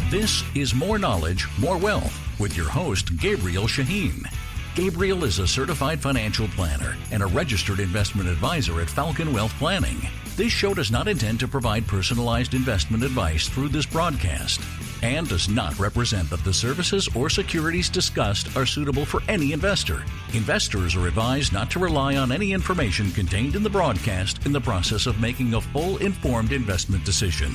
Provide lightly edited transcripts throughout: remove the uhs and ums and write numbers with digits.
This is More Knowledge, More Wealth with your host, Gabriel Shahin. Gabriel is a certified financial planner and a registered investment advisor at Falcon Wealth Planning. This show does not intend to provide personalized investment advice through this broadcast and does not represent that the services or securities discussed are suitable for any investor. Investors are advised not to rely on any information contained in the broadcast in the process of making a full informed investment decision.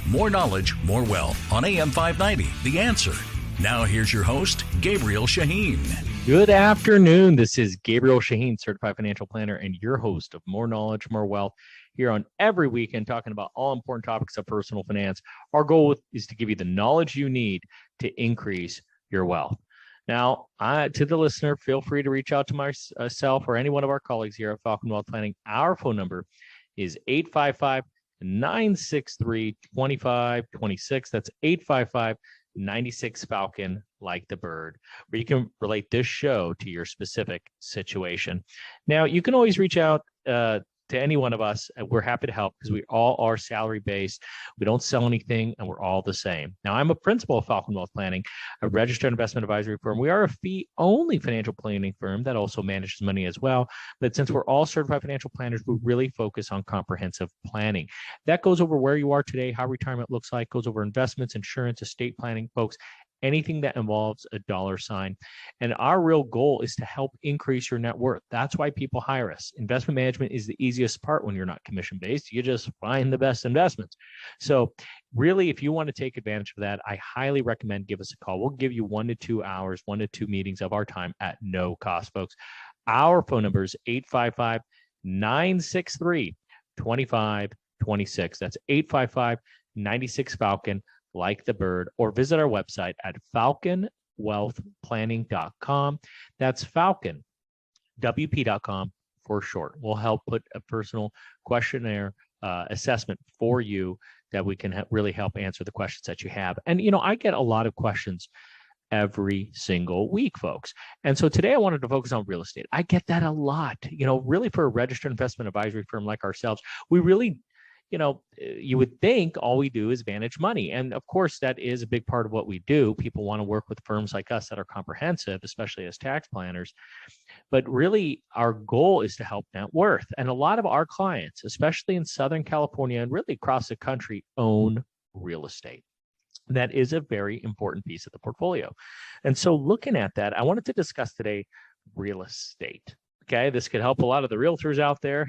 More knowledge, more wealth on AM 590, The Answer. Now here's your host, Gabriel Shahin. Good afternoon. This is Gabriel Shahin, certified financial planner and your host of More Knowledge, More Wealth here on every weekend, talking about all important topics of personal finance. Our goal is to give you the knowledge you need to increase your wealth. Now, to the listener, feel free to reach out to myself or any one of our colleagues here at Falcon Wealth Planning. Our phone number is 855-963-2526. That's 855-96 Falcon, like the bird, where you can relate this show to your specific situation. Now, you can always reach out to any one of us. We're happy to help because we all are salary based. We don't sell anything and we're all the same. Now, I'm a principal of Falcon Wealth Planning, a registered investment advisory firm. We are a fee only financial planning firm that also manages money as well. But since we're all certified financial planners, we really focus on comprehensive planning. That goes over where you are today, how retirement looks like, goes over investments, insurance, estate planning, folks, anything that involves a dollar sign. And our real goal is to help increase your net worth. That's why people hire us. Investment management is the easiest part when you're not commission-based. You just find the best investments. So really, if you want to take advantage of that, I highly recommend give us a call. We'll give you 1 to 2 hours, 1 to 2 meetings of our time at no cost, folks. Our phone number is 855-963-2526. That's 855-96 Falcon, like the bird, or visit our website at falconwealthplanning.com. That's Falcon, WP.com for short. We'll help put a personal questionnaire assessment for you that we can really help answer the questions that you have. And, I get a lot of questions every single week, folks. And so today I wanted to focus on real estate. I get that a lot. Really, for a registered investment advisory firm like ourselves, we really you would think all we do is manage money. And of course, that is a big part of what we do. People want to work with firms like us that are comprehensive, especially as tax planners. But really, our goal is to help net worth. And a lot of our clients, especially in Southern California and really across the country, own real estate. That is a very important piece of the portfolio. And so looking at that, I wanted to discuss today real estate. Okay, this could help a lot of the realtors out there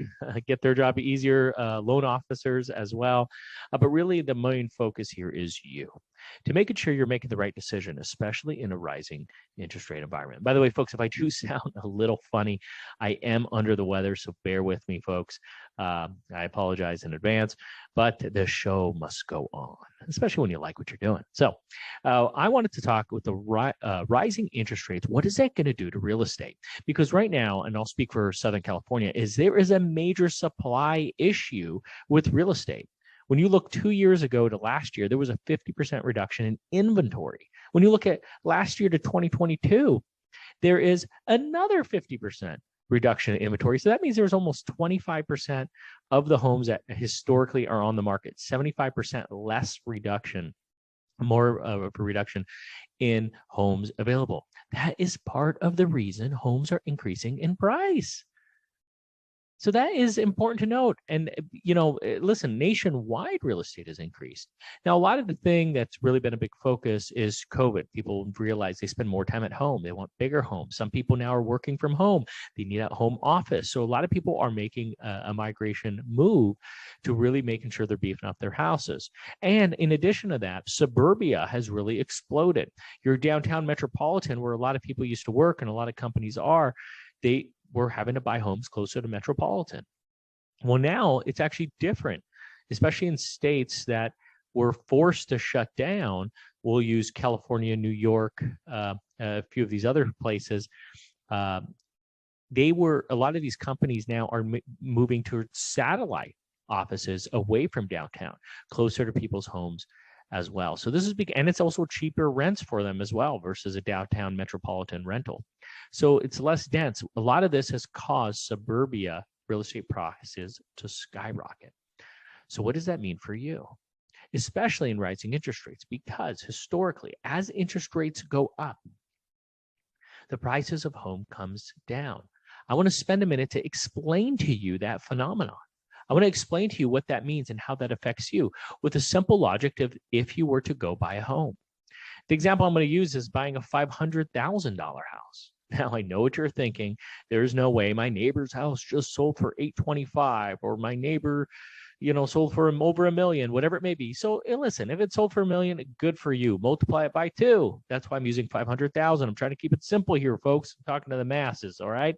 get their job easier, loan officers as well. But really, the main focus here is you, to making sure you're making the right decision, especially in a rising interest rate environment. By the way, folks, if I do sound a little funny, I am under the weather, so bear with me, folks. I apologize in advance, but the show must go on, especially when you like what you're doing. So I wanted to talk with the rising interest rates. What is that going to do to real estate? Because right now, and I'll speak for Southern California, there is a major supply issue with real estate. When you look 2 years ago to last year, there was a 50% reduction in inventory. When you look at last year to 2022, there is another 50% reduction in inventory. So that means there's almost 25% of the homes that historically are on the market, 75% less reduction, more of a reduction in homes available. That is part of the reason homes are increasing in price. So that is important to note. And, listen, nationwide real estate has increased. Now, a lot of the thing that's really been a big focus is COVID. People realize they spend more time at home. They want bigger homes. Some people now are working from home. They need a home office. So a lot of people are making a migration move to really making sure they're beefing up their houses. And in addition to that, suburbia has really exploded. Your downtown metropolitan, where a lot of people used to work and a lot of companies are, we're having to buy homes closer to metropolitan. Well, now it's actually different, especially in states that were forced to shut down. We'll use California, New York, a few of these other places. A lot of these companies now are moving to satellite offices away from downtown, closer to people's homes as well. So this is big, and it's also cheaper rents for them as well versus a downtown metropolitan rental. So it's less dense. A lot of this has caused suburbia real estate prices to skyrocket. So what does that mean for you? especially in rising interest rates, because historically, as interest rates go up, the prices of home comes down. I want to spend a minute to explain to you that phenomenon. I want to explain to you what that means and how that affects you with a simple logic of if you were to go buy a home. The example I'm going to use is buying a $500,000 house. Now, I know what you're thinking. There's no way my neighbor's house just sold for $825, or my neighbor, sold for over $1 million, whatever it may be. So listen, if it sold for $1 million, good for you. Multiply it by 2. That's why I'm using 500,000. I'm trying to keep it simple here, folks. I'm talking to the masses. All right.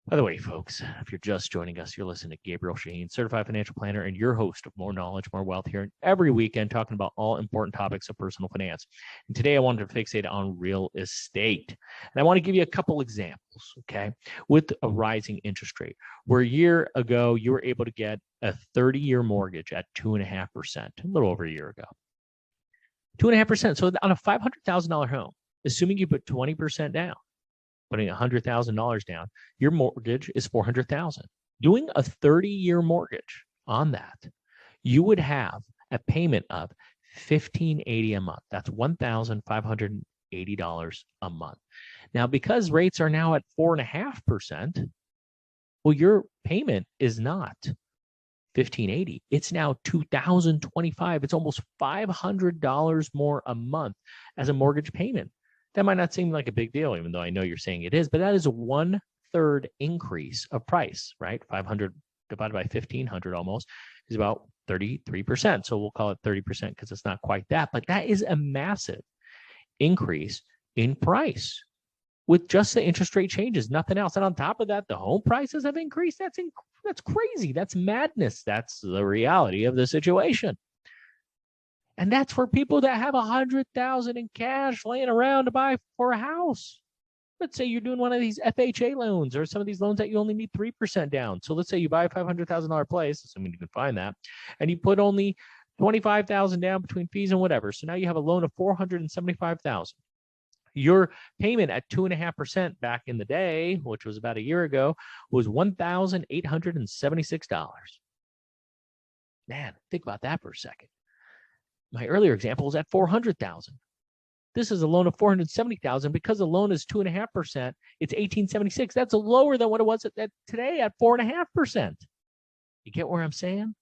By the way, folks, if you're just joining us, you're listening to Gabriel Shahin, certified financial planner and your host of More Knowledge, More Wealth, here every weekend talking about all important topics of personal finance. And today I wanted to fixate on real estate. And I want to give you a couple examples, okay, with a rising interest rate, where a year ago you were able to get a 30-year mortgage at 2.5%, a little over a year ago. 2.5%. So on a $500,000 home, assuming you put 20% down, putting $100,000 down, your mortgage is $400,000. Doing a 30-year mortgage on that, you would have a payment of $1,580 a month. That's $1,580 a month. Now, because rates are now at 4.5%, well, your payment is not $1,580. It's now $2,025. It's almost $500 more a month as a mortgage payment. That might not seem like a big deal, even though I know you're saying it is, but that is a 1/3 increase of price, right? 500 divided by 1,500 almost is about 33%. So we'll call it 30% because it's not quite that, but that is a massive increase in price with just the interest rate changes, nothing else. And on top of that, the home prices have increased. That's crazy. That's madness. That's the reality of the situation. And that's for people that have $100,000 in cash laying around to buy for a house. Let's say you're doing one of these FHA loans or some of these loans that you only need 3% down. So let's say you buy a $500,000 place, assuming you can find that, and you put only $25,000 down between fees and whatever. So now you have a loan of $475,000. Your payment at 2.5% back in the day, which was about a year ago, was $1,876. Man, think about that for a second. My earlier example was at $400,000. This is a loan of $470,000. Because the loan is 2.5%, it's $1,876. That's lower than what it was today at 4.5%. You get where I'm saying?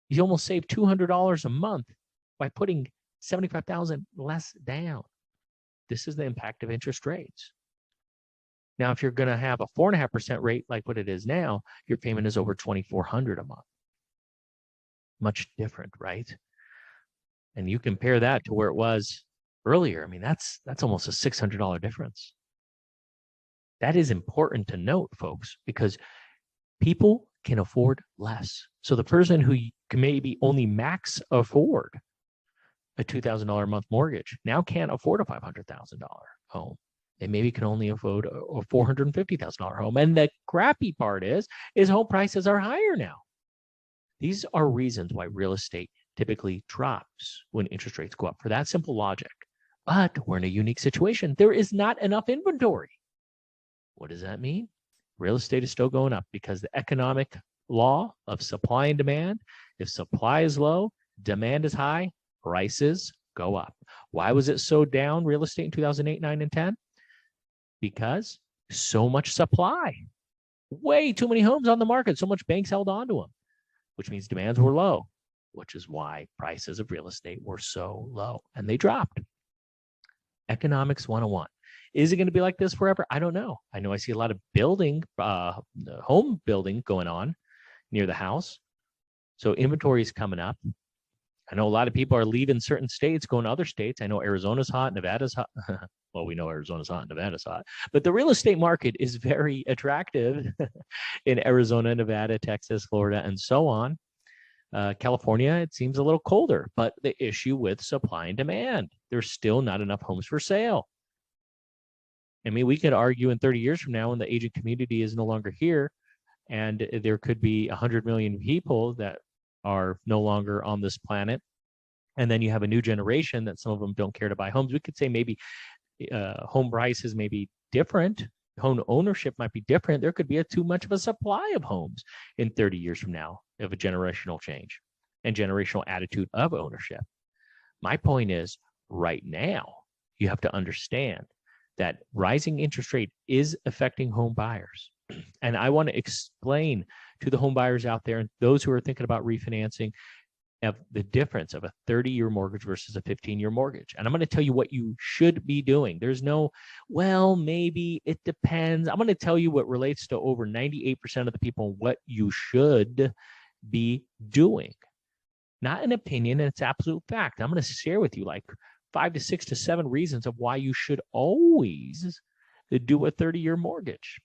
You almost save $200 a month by putting $75,000 less down. This is the impact of interest rates. Now, if you're going to have a 4.5% rate like what it is now, your payment is over $2,400 a month. Much different, right? And you compare that to where it was earlier. I mean, that's almost a $600 difference. That is important to note, folks, because people can afford less. So the person who can maybe only max afford a $2,000 a month mortgage now can't afford a $500,000 home. They maybe can only afford a $450,000 home. And the crappy part is home prices are higher now. These are reasons why real estate typically drops when interest rates go up, for that simple logic. But we're in a unique situation. There is not enough inventory. What does that mean? Real estate is still going up because the economic law of supply and demand, if supply is low, demand is high, prices go up. Why was it so down, real estate, in 2008, 9, and 10? Because so much supply. Way too many homes on the market. So much banks held on to them, which means demands were low, which is why prices of real estate were so low, and they dropped. Economics 101. Is it going to be like this forever? I don't know. I know I see a lot of home building going on near the house. So inventory is coming up. I know a lot of people are leaving certain states, going to other states. I know Arizona's hot, Nevada's hot. Well, we know Arizona's hot, Nevada's hot. But the real estate market is very attractive in Arizona, Nevada, Texas, Florida, and so on. California, it seems a little colder, but the issue with supply and demand, there's still not enough homes for sale. I mean, we could argue in 30 years from now when the aging community is no longer here, and there could be 100 million people that are no longer on this planet. And then you have a new generation that some of them don't care to buy homes. We could say maybe home prices may be different. Home ownership might be different. There could be too much of a supply of homes in 30 years from now of a generational change. and generational attitude of ownership. My point is, right now, you have to understand that rising interest rate is affecting home buyers. And I want to explain to the home buyers out there and those who are thinking about refinancing of the difference of a 30-year mortgage versus a 15-year mortgage. And I'm going to tell you what you should be doing. There's no, well, maybe it depends. I'm going to tell you what relates to over 98% of the people, what you should be doing. Not an opinion, and it's absolute fact. I'm going to share with you like 5 to 6 to 7 reasons of why you should always do a 30-year mortgage.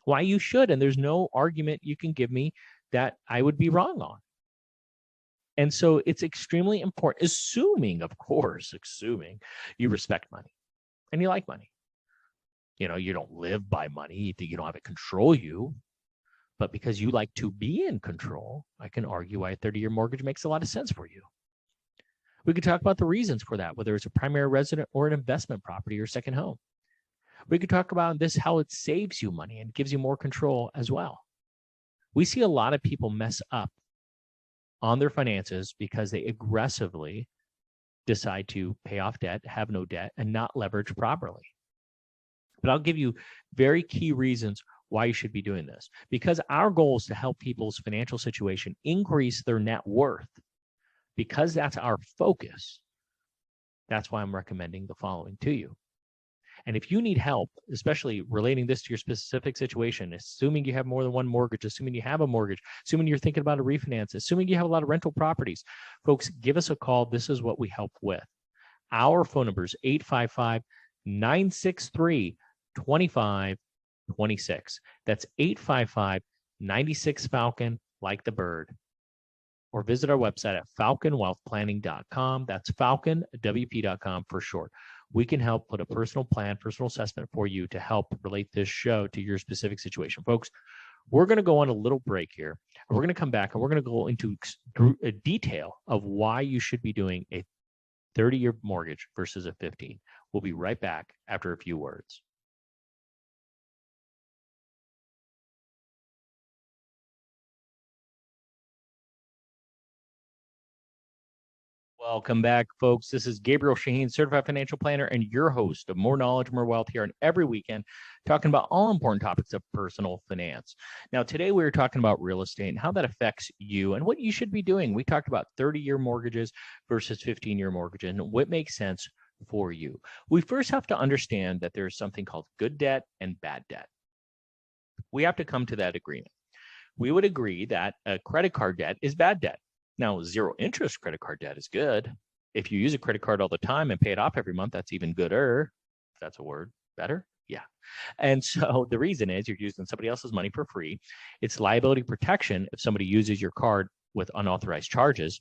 Why you should, and there's no argument you can give me that I would be wrong on. And so it's extremely important, assuming you respect money and you like money. You know, you don't live by money, you don't have it control you. But because you like to be in control, I can argue why a 30-year mortgage makes a lot of sense for you. We could talk about the reasons for that, whether it's a primary resident or an investment property or second home. We could talk about this, how it saves you money and gives you more control as well. We see a lot of people mess up on their finances because they aggressively decide to pay off debt, have no debt, and not leverage properly. But I'll give you very key reasons why you should be doing this. Because our goal is to help people's financial situation increase their net worth. Because that's our focus, that's why I'm recommending the following to you. And if you need help, especially relating this to your specific situation, assuming you have more than one mortgage, assuming you have a mortgage, assuming you're thinking about a refinance, assuming you have a lot of rental properties, folks, give us a call. This is what we help with. Our phone number is 855-963-2526. That's 855-96 like the bird. Or visit our website at falconwealthplanning.com. That's falconwp.com for short. We can help put a personal plan, personal assessment for you to help relate this show to your specific situation. Folks, we're going to go on a little break here. We're going to come back and we're going to go into a detail of why you should be doing a 30-year mortgage versus a 15. We'll be right back after a few words. Welcome back, folks. This is Gabriel Shahin, certified financial planner and your host of More Knowledge, More Wealth here on every weekend, talking about all important topics of personal finance. Now, today we're talking about real estate and how that affects you and what you should be doing. We talked about 30-year mortgages versus 15-year mortgages and what makes sense for you. We first have to understand that there's something called good debt and bad debt. We have to come to that agreement. We would agree that a credit card debt is bad debt. Now, zero interest credit card debt is good. If you use a credit card all the time and pay it off every month, that's even gooder. If that's a word. Better? Yeah. And so the reason is you're using somebody else's money for free. It's liability protection if somebody uses your card with unauthorized charges.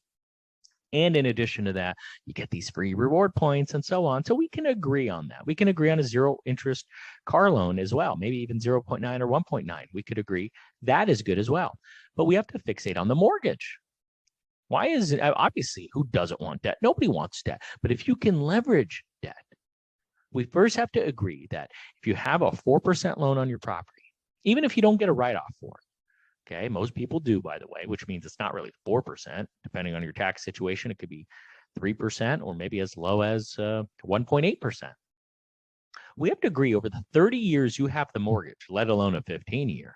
And in addition to that, you get these free reward points and so on. So we can agree on that. We can agree on a zero interest car loan as well, maybe even 0.9 or 1.9. We could agree that is good as well. But we have to fixate on the mortgage. Why is it? Obviously, who doesn't want debt? Nobody wants debt. But if you can leverage debt, we first have to agree that if you have a 4% loan on your property, even if you don't get a write-off for it, okay, most people do, by the way, which means it's not really 4%. Depending on your tax situation, it could be 3% or maybe as low as 1.8%. We have to agree over the 30 years you have the mortgage, let alone a 15-year,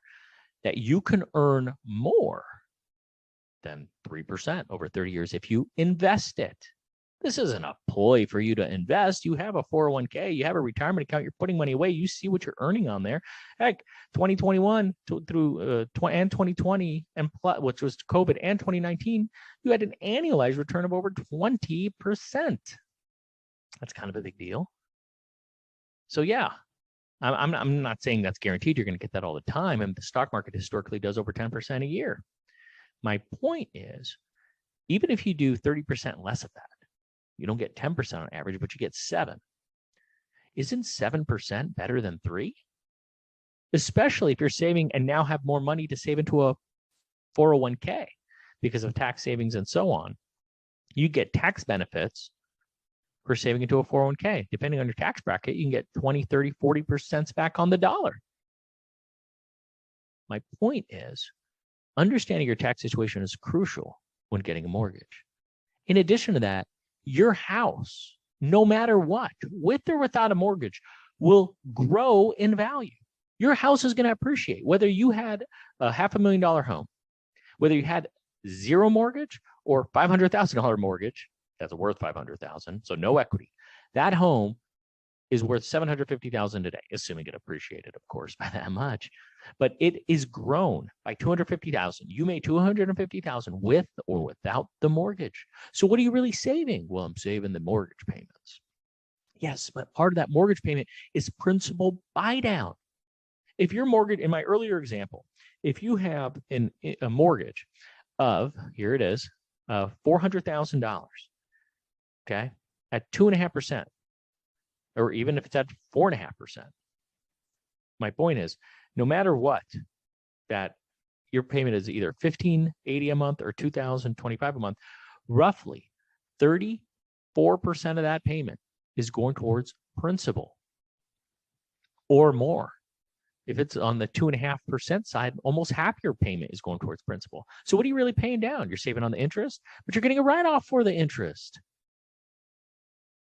that you can earn more than 3% over 30 years if you invest it. This isn't a ploy for you to invest. You have a 401k, you have a retirement account, you're putting money away, you see what you're earning on there. Heck, 2021 through and 2020, and which was COVID, and 2019, you had an annualized return of over 20%. That's kind of a big deal. So yeah, I'm not saying that's guaranteed you're going to get that all the time, and the stock market historically does over 10% a year. My point is, even if you do 30% less of that, you don't get 10% on average, but you get 7%. Isn't 7% better than 3%? Especially if you're saving and now have more money to save into a 401k because of tax savings and so on. You get tax benefits for saving into a 401k. Depending on your tax bracket, you can get 20, 30, 40% back on the dollar. My point is, understanding your tax situation is crucial when getting a mortgage. In addition to that, your house, no matter what, with or without a mortgage, will grow in value. Your house is going to appreciate, whether you had a $500,000 home, whether you had zero mortgage or $500,000 mortgage, that's worth $500,000, so no equity. That home is worth $750,000 today, assuming it appreciated, of course, by that much. But it is grown by $250,000. You made $250,000 with or without the mortgage. So what are you really saving? Well, I'm saving the mortgage payments. Yes, but part of that mortgage payment is principal buy down. If your mortgage, in my earlier example, if you have a mortgage of, here it is, $400,000, okay, at 2.5%, or even if it's at 4.5%. My point is, no matter what, that your payment is either $1,580 a month or $2,025 a month, roughly 34% of that payment is going towards principal or more. If it's on the 2.5% side, almost half your payment is going towards principal. So what are you really paying down? You're saving on the interest, but you're getting a write-off for the interest.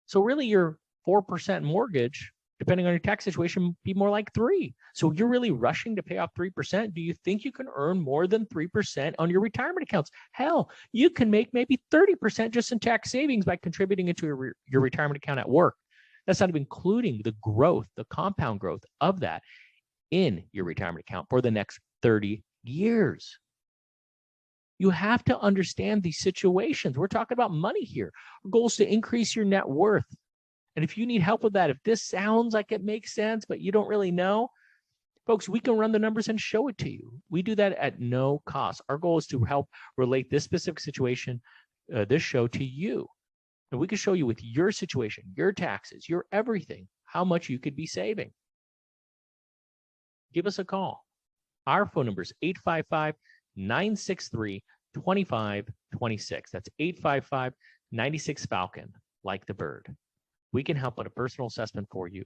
So really your 4% mortgage, depending on your tax situation, be more like 3%. So you're really rushing to pay off 3%. Do you think you can earn more than 3% on your retirement accounts? Hell, you can make maybe 30% just in tax savings by contributing into your retirement account at work. That's not even including the growth, the compound growth of that in your retirement account for the next 30 years. You have to understand these situations. We're talking about money here. Our goal is to increase your net worth. And if you need help with that, if this sounds like it makes sense, but you don't really know, folks, we can run the numbers and show it to you. We do that at no cost. Our goal is to help relate this specific situation, this show to you. And we can show you with your situation, your taxes, your everything, how much you could be saving. Give us a call. Our phone number is 855-963-2526. That's 855-96-FALCON, like the bird. We can help with a personal assessment for you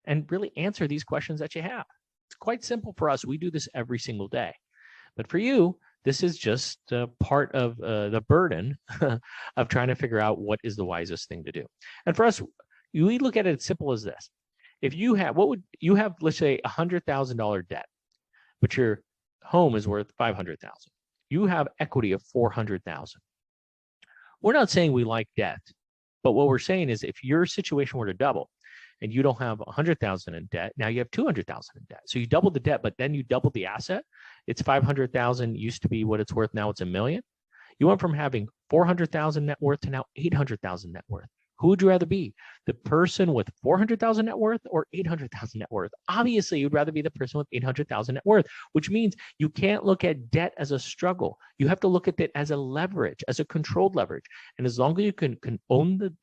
and really answer these questions that you have. It's quite simple for us. We do this every single day. But for you, this is just part of the burden of trying to figure out what is the wisest thing to do. And for us, we look at it as simple as this. If you have, let's say $100,000 debt, but your home is worth $500,000. You have equity of $400,000. We're not saying we like debt, but what we're saying is if your situation were to double and you don't have $100,000 in debt, now you have $200,000 in debt. So you double the debt, but then you double the asset. It's $500,000 used to be what it's worth. Now it's $1 million. You went from having $400,000 net worth to now $800,000 net worth. Who would you rather be? The person with $400,000 net worth or $800,000 net worth? Obviously, you'd rather be the person with $800,000 net worth, which means you can't look at debt as a struggle. You have to look at it as a leverage, as a controlled leverage. And as long as you can own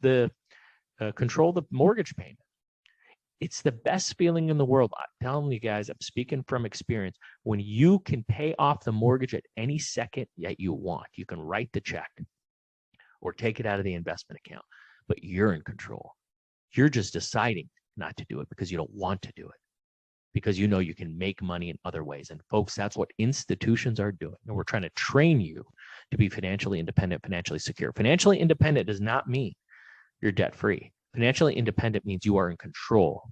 control the mortgage payment, it's the best feeling in the world. I'm telling you guys, I'm speaking from experience. When you can pay off the mortgage at any second that you want, you can write the check or take it out of the investment account. But you're in control. You're just deciding not to do it because you don't want to do it, because you know you can make money in other ways. And folks, that's what institutions are doing. And we're trying to train you to be financially independent, financially secure. Financially independent does not mean you're debt-free. Financially independent means you are in control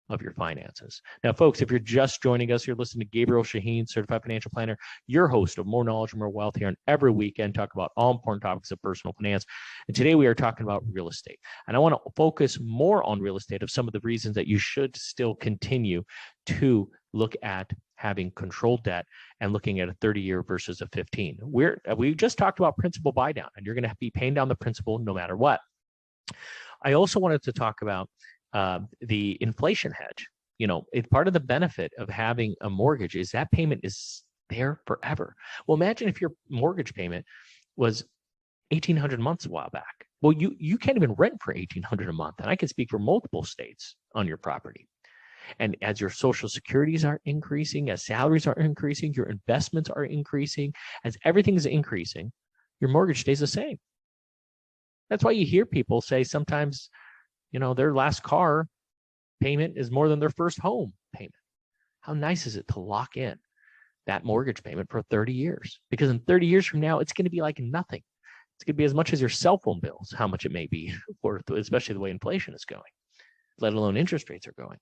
of your finances. Now, folks, if you're just joining us, you're listening to Gabriel Shahin, Certified Financial Planner, your host of More Knowledge, More Wealth here on every weekend, talk about all important topics of personal finance. And today we are talking about real estate. And I want to focus more on real estate of some of the reasons that you should still continue to look at having controlled debt and looking at a 30-year versus a 15. We just talked about principal buy down, and you're going to be paying down the principal no matter what. I also wanted to talk about the inflation hedge. You know, it's part of the benefit of having a mortgage is that payment is there forever. Well, imagine if your mortgage payment was $1,800 months a while back. Well, you can't even rent for $1,800 a month. And I can speak for multiple states on your property. And as your social securities are increasing, as salaries are increasing, your investments are increasing, as everything is increasing, your mortgage stays the same. That's why you hear people say sometimes, you know, their last car payment is more than their first home payment. How nice is it to lock in that mortgage payment for 30 years. Because in 30 years from now, it's going to be like nothing. It's going to be as much as your cell phone bills, how much it may be, especially the way inflation is going, let alone interest rates are going.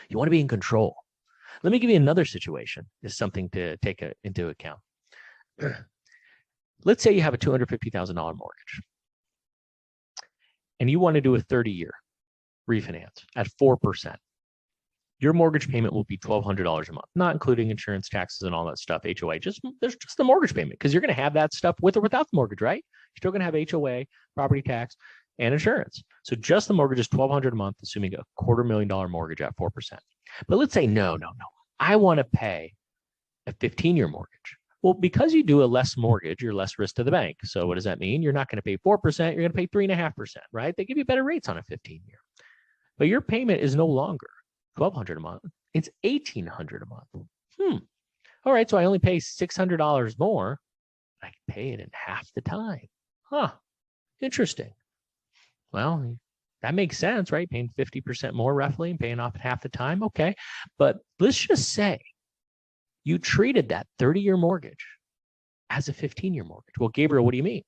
You want to be in control. Let me give you another situation. Is something to take into account. Let's say you have a $250,000 mortgage and you want to do a 30-year refinance at 4%. Your mortgage payment will be $1,200 a month, not including insurance, taxes, and all that stuff, HOA. There's just the mortgage payment, because you're going to have that stuff with or without the mortgage, right? You're still going to have HOA, property tax, and insurance. So just the mortgage is $1,200 a month, assuming a $250,000 mortgage at 4%. But let's say, no, I want to pay a 15-year mortgage. Well, because you do a less mortgage, you're less risk to the bank. So what does that mean? You're not going to pay 4%, you're going to pay 3.5%, right? They give you better rates on a 15-year. But your payment is no longer $1,200 a month. It's $1,800 a month. All right, so I only pay $600 more. I can pay it in half the time. Interesting. Well, that makes sense, right? Paying 50% more roughly and paying off at half the time. Okay. But let's just say you treated that 30-year mortgage as a 15-year mortgage. Well, Gabriel, what do you mean?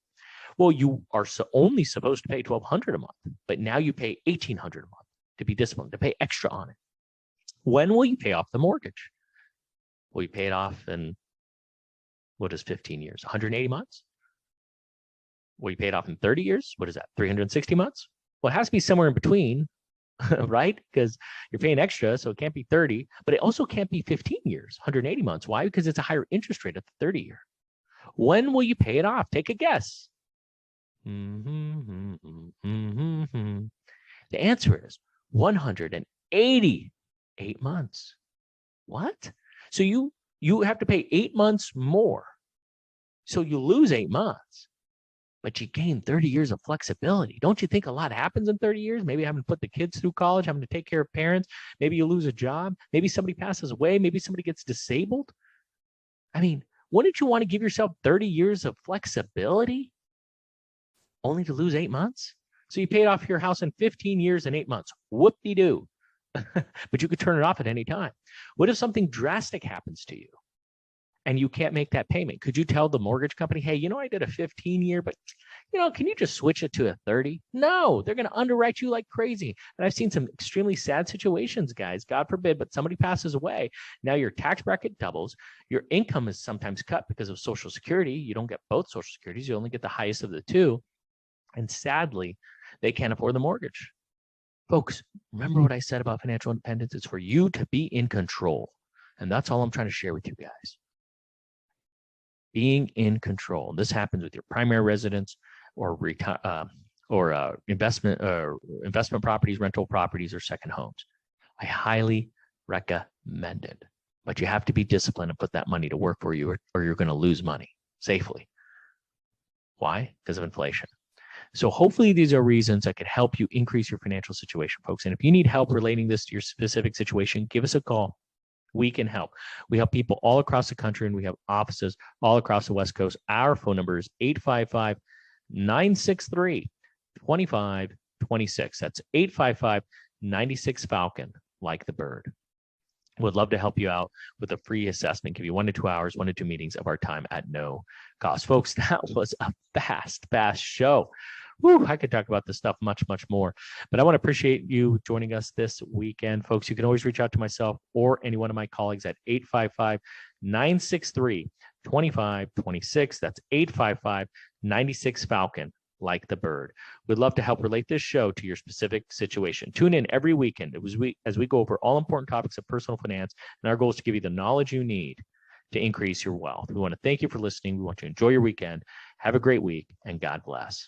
Well, you are only supposed to pay $1,200 a month, but now you pay $1,800 a month to be disciplined, to pay extra on it. When will you pay off the mortgage? Will you pay it off in, what is 15 years? 180 months? Will you pay it off in 30 years? What is that? 360 months? Well, it has to be somewhere in between, right? Because you're paying extra, so it can't be 30, but it also can't be 15 years, 180 months. Why? Because it's a higher interest rate at the 30-year. When will you pay it off? Take a guess. The answer is 188 months. What? So you have to pay 8 months more. So you lose 8 months, but you gain 30 years of flexibility. Don't you think a lot happens in 30 years? Maybe having to put the kids through college, having to take care of parents. Maybe you lose a job. Maybe somebody passes away. Maybe somebody gets disabled. I mean, wouldn't you want to give yourself 30 years of flexibility only to lose 8 months? So you paid off your house in 15 years and 8 months. Whoop-de-doo. But you could turn it off at any time. What if something drastic happens to you and you can't make that payment? Could you tell the mortgage company, hey, I did a 15-year, but, can you just switch it to a 30? No, they're going to underwrite you like crazy. And I've seen some extremely sad situations, guys, God forbid, but somebody passes away. Now your tax bracket doubles. Your income is sometimes cut because of Social Security. You don't get both Social Securities. You only get the highest of the two. And sadly, they can't afford the mortgage. Folks, remember what I said about financial independence? It's for you to be in control. And that's all I'm trying to share with you guys. Being in control. This happens with your primary residence or investment properties, rental properties, or second homes. I highly recommend it. But you have to be disciplined and put that money to work for you, or you're going to lose money safely. Why? Because of inflation. So hopefully these are reasons that could help you increase your financial situation, folks. And if you need help relating this to your specific situation, give us a call. We can help. We help people all across the country, and we have offices all across the West Coast. Our phone number is 855-963-2526. That's 855-96-FALCON, like the bird. Would love to help you out with a free assessment, give you 1 to 2 hours, 1 to 2 meetings of our time at no cost. Folks, that was a fast show. Woo, I could talk about this stuff much, much more. But I want to appreciate you joining us this weekend. Folks, you can always reach out to myself or any one of my colleagues at 855-963-2526. That's 855-96-FALCON, like the bird. We'd love to help relate this show to your specific situation. Tune in every weekend as we go over all important topics of personal finance, and our goal is to give you the knowledge you need to increase your wealth. We want to thank you for listening. We want you to enjoy your weekend. Have a great week, and God bless.